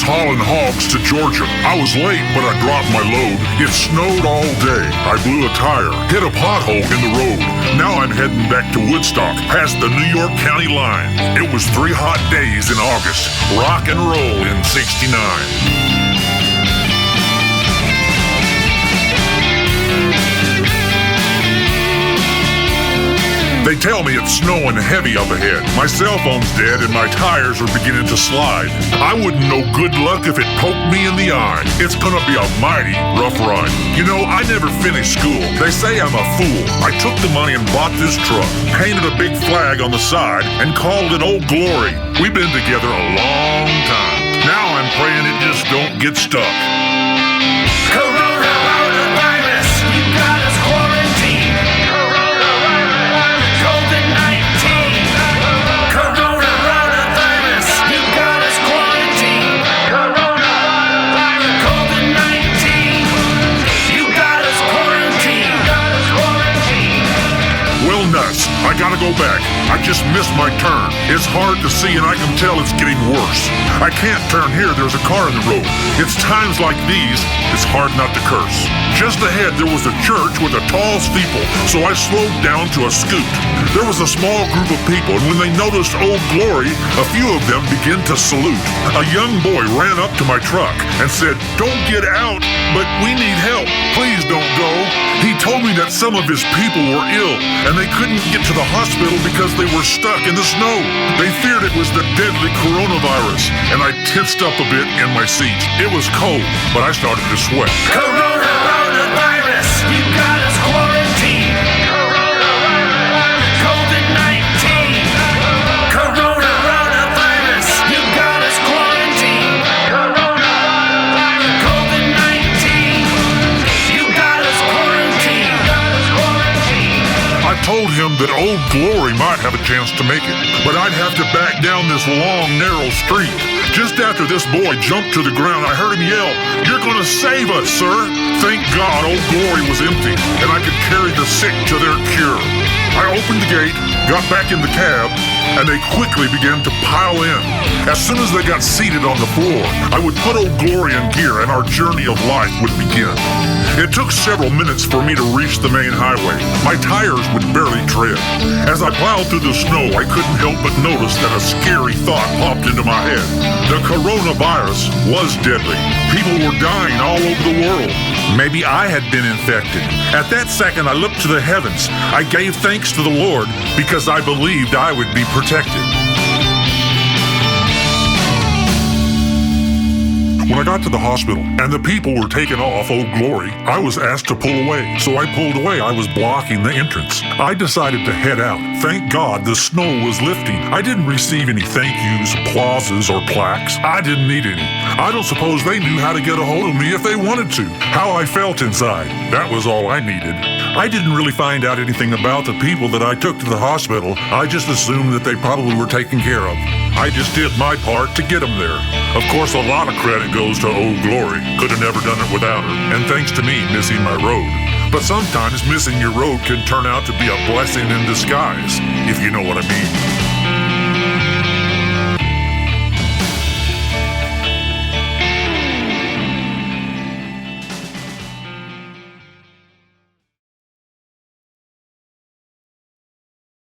was hauling hogs to Georgia. I was late, but I dropped my load. It snowed all day. I blew a tire, hit a pothole in the road. Now I'm heading back to Woodstock, past the New York County line. It was 3 hot days in August. Rock and roll in '69. They tell me it's snowing heavy up ahead. My cell phone's dead and my tires are beginning to slide. I wouldn't know good luck if it poked me in the eye. It's gonna be a mighty rough ride. You know, I never finished school. They say I'm a fool. I took the money and bought this truck, painted a big flag on the side, and called it Old Glory. We've been together a long time. Now I'm praying it just don't get stuck. Coronavirus, you got us quarantined. Coronavirus, you got us quarantined. COVID-19, you got us quarantined. Well, nuts. I gotta go back. I just missed my turn. It's hard to see and I can tell it's getting worse. I can't turn here, there's a car in the road. It's times like these, it's hard not to curse. Just ahead there was a church with a tall steeple, so I slowed down to a scoot. There was a small group of people, and when they noticed Old Glory, a few of them began to salute. A young boy ran up to my truck and said, "Don't get out, but we need help. Please don't go." He told me that some of his people were ill, and they couldn't get to the hospital because they were stuck in the snow. They feared it was the deadly coronavirus, and I tensed up a bit in my seat. It was cold, but I started to sweat. Coronavirus, you got us quarantined. COVID-19, coronavirus, you got us quarantined. COVID-19, you got us quarantined. I told him that Old Glory might have a chance to make it, but I'd have to back down this long, narrow street. Just after this boy jumped to the ground, I heard him yell, "You're gonna save us, sir." Thank God Old Glory was empty, and I could carry the sick to their cure. I opened the gate, got back in the cab, and they quickly began to pile in. As soon as they got seated on the floor, I would put Old Glory in gear and our journey of life would begin. It took several minutes for me to reach the main highway. My tires would barely tread. As I plowed through the snow, I couldn't help but notice that a scary thought popped into my head. The coronavirus was deadly. People were dying all over the world. Maybe I had been infected. At that second, I looked to the heavens. I gave thanks to the Lord because I believed I would be protected. When I got to the hospital and the people were taking off Old Glory, I was asked to pull away. So I pulled away. I was blocking the entrance. I decided to head out. Thank God the snow was lifting. I didn't receive any thank yous, applauses, or plaques. I didn't need any. I don't suppose they knew how to get a hold of me if they wanted to. How I felt inside, that was all I needed. I didn't really find out anything about the people that I took to the hospital. I just assumed that they probably were taken care of. I just did my part to get them there. Of course, a lot of credit goes to Old Glory. Could have never done it without her. And thanks to me missing my road. But sometimes missing your road can turn out to be a blessing in disguise, if you know what I mean.